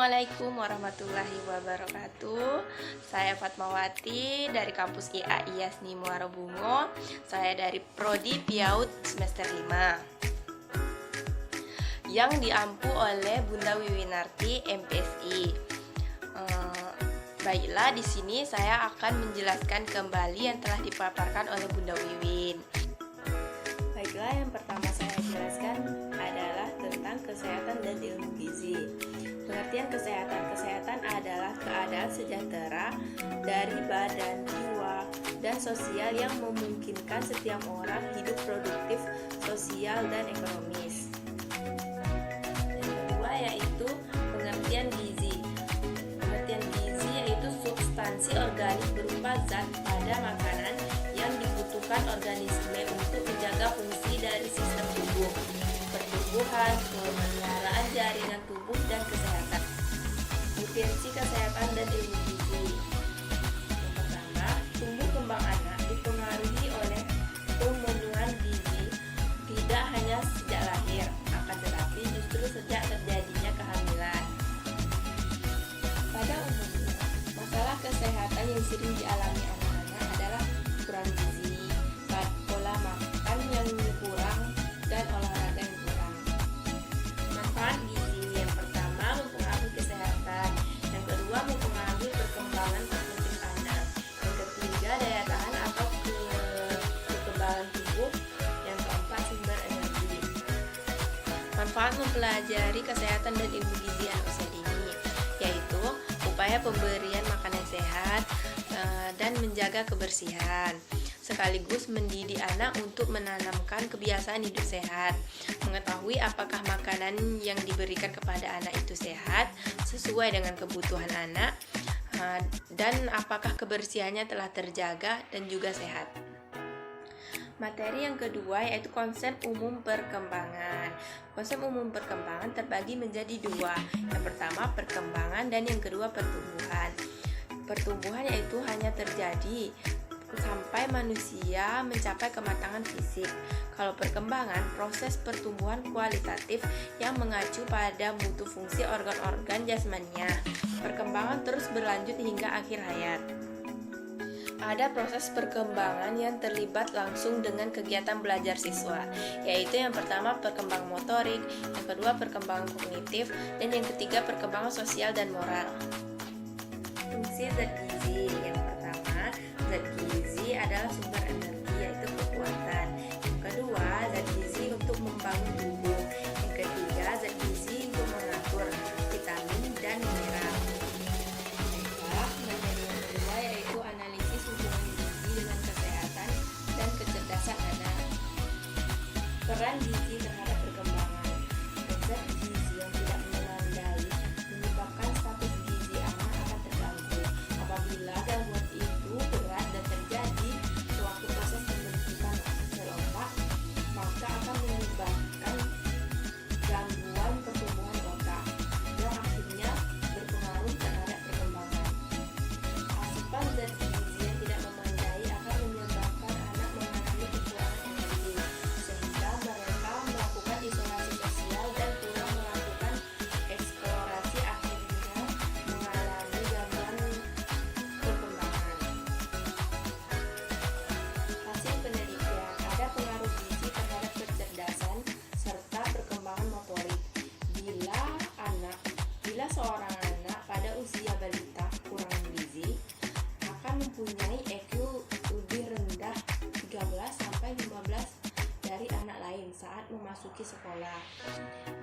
Assalamualaikum warahmatullahi wabarakatuh. Saya Fatmawati dari kampus IAIS Muaro Bungo. Saya dari Prodi PIAUD semester 5 yang diampu oleh Bunda Wiwinarti MPSI. Baiklah, di sini saya akan menjelaskan kembali yang telah dipaparkan oleh Bunda Wiwin. Baiklah, yang pertama saya jelaskan adalah tentang kesehatan dan ilmu gizi. Pengertian kesehatan adalah keadaan sejahtera dari badan, jiwa, dan sosial yang memungkinkan setiap orang hidup produktif, sosial, dan ekonomis. Yang kedua yaitu pengertian gizi. Pengertian gizi yaitu substansi organik berupa zat pada makanan yang dibutuhkan organisme untuk menjaga fungsi dari sistem tubuh, pertumbuhan, pemeliharaan jaringan tubuh, dan kesehatan. Nutrisi kesehatan dan ilmu gizi. Yang pertama, tumbuh kembang anak dipengaruhi oleh pemenuhan gizi tidak hanya sejak lahir, akan tetapi justru sejak terjadinya kehamilan. Pada umumnya, masalah kesehatan yang sering dialami anak-anak adalah kurang gizi, pola makan yang kurang, dan olahraga yang kurang. Manfaat gizi yang pertama mempengaruhi kesehatan, yang kedua mempengaruhi perkembangan kognitif anak, yang ketiga daya tahan atau kekebalan tubuh, yang keempat sumber energi. Manfaat mempelajari kesehatan dan ilmu gizi anak usia dini, yaitu upaya pemberian makanan sehat dan menjaga kebersihan, sekaligus mendidik anak untuk menanamkan kebiasaan hidup sehat, mengetahui apakah makanan yang diberikan kepada anak itu sehat, sesuai dengan kebutuhan anak, dan apakah kebersihannya telah terjaga dan juga sehat. Materi yang kedua yaitu konsep umum perkembangan. Konsep umum perkembangan terbagi menjadi dua. Yang pertama perkembangan dan yang kedua pertumbuhan. Pertumbuhan yaitu hanya terjadi sampai manusia mencapai kematangan fisik. Kalau perkembangan, proses pertumbuhan kualitatif yang mengacu pada mutu fungsi organ-organ jasmaninya. Perkembangan terus berlanjut hingga akhir hayat. Ada proses perkembangan yang terlibat langsung dengan kegiatan belajar siswa, yaitu yang pertama perkembangan motorik, yang kedua perkembangan kognitif, dan yang ketiga perkembangan sosial dan moral. Fungsi zat gizi. Yang pertama, zat gizi adalah sumber energi, yaitu kekuatan. Yang kedua, zat gizi untuk membangun tubuh. Yang ketiga, zat gizi untuk mengatur vitamin dan mineral. Materi yang kedua yaitu analisis hubungan gizi dengan kesehatan dan kecerdasan anak. Peran gizi terhadap perkembangan. Zat gizi yang tidak memadai menyebabkan status gizi anak akan terganggu. Apabila gangguan itu berat dan terjadi sewaktu proses pembentukan sel otak, maka akan menyebabkan gangguan pertumbuhan otak yang akhirnya berpengaruh terhadap perkembangan. Asupan zat gizi yang tidak memadai akan menyebabkan anak mengalami kekurangan energi, sehingga mereka melakukan isolasi sosial dan kurang melakukan eksplorasi, akhirnya mengalami gangguan perkembangan. Hasil penelitian, ada pengaruh gizi terhadap kecerdasan serta perkembangan motorik. Bila seorang anak pada usia balita kurang gizi, akan mempunyai EQ lebih rendah 13-15 dari anak lain saat memasuki sekolah.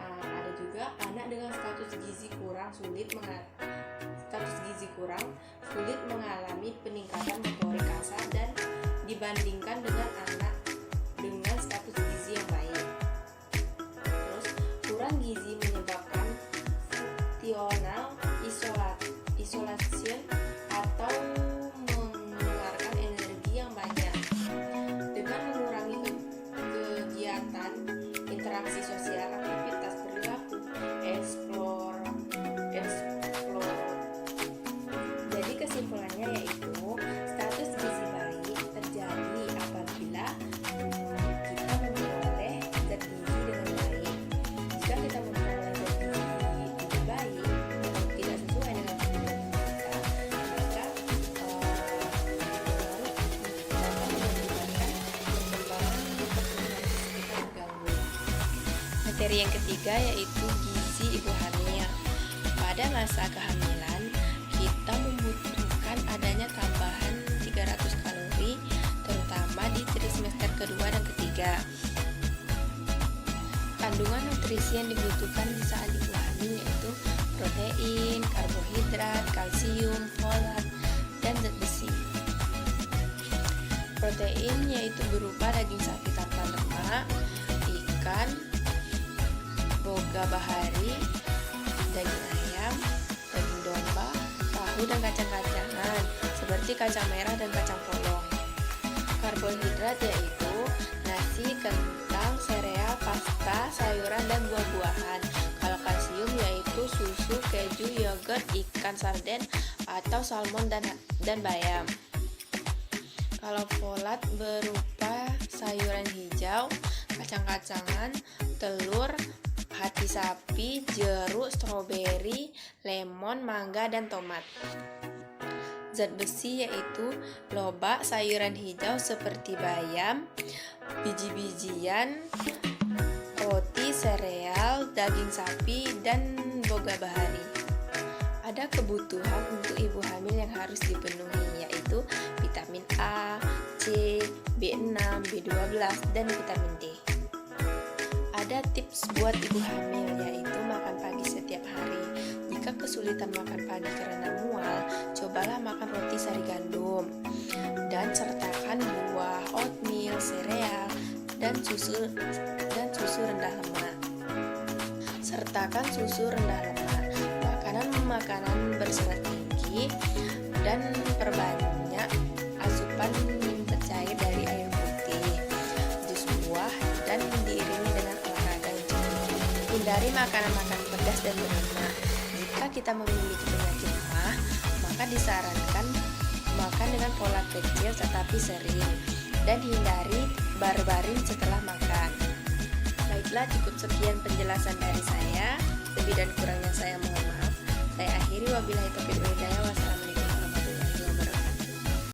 Ada juga anak dengan status gizi kurang sulit mengalami peningkatan motorik kasar dan dibandingkan dengan anak dengan status gizi yang baik. Terus, kurang gizi menyebabkan functional isolation atau mengeluarkan energi yang banyak. Dengan mengurangi kegiatan interaksi sosial, aktivitas perilaku, explore. Jadi kesimpulannya yaitu status gizi baik terjadi apabila Materi yang ketiga yaitu gizi ibu hamil. Pada masa kehamilan, kita membutuhkan adanya tambahan 300 kalori, terutama di trimester kedua dan ketiga. Kandungan nutrisi yang dibutuhkan di saat ibu hamil yaitu protein, karbohidrat, kalsium, folat, dan zat besi. Protein yaitu berupa daging sapi tanpa lemak, ikan, boga bahari, daging ayam, daging domba, tahu dan kacang-kacangan seperti kacang merah dan kacang polong. Karbohidrat yaitu nasi, kentang, sereal, pasta, sayuran, dan buah-buahan. Kalau kalsium yaitu susu, keju, yogurt, ikan sarden atau salmon dan bayam. Kalau folat berupa sayuran hijau, kacang-kacangan, telur, hati sapi, jeruk, stroberi, lemon, mangga, dan tomat. Zat besi yaitu lobak, sayuran hijau seperti bayam, biji-bijian, roti, sereal, daging sapi, dan boga bahari. Ada kebutuhan untuk ibu hamil yang harus dipenuhi yaitu vitamin A, C, B6, B12, dan vitamin D. Ada tips buat ibu hamil yaitu makan pagi setiap hari. Jika kesulitan makan pagi karena mual, cobalah makan roti sari gandum dan sertakan buah, oatmeal, sereal, dan susu rendah lemak. Sertakan susu rendah lemak, makanan berserat tinggi, dan perbanyak asupan bercair dari air putih, jus buah, dan diiringi dengan olahraga yang cukup. Hindari makanan-makanan pedas dan berlemak. Jika kita memiliki penyakit mah, maka disarankan makan dengan pola kecil tetapi sering, dan hindari baring setelah makan. Baiklah, cukup sekian penjelasan dari saya. Lebih dan kurangnya saya mohon maaf. Saya akhiri, wabillahi taufiq wal hidayah.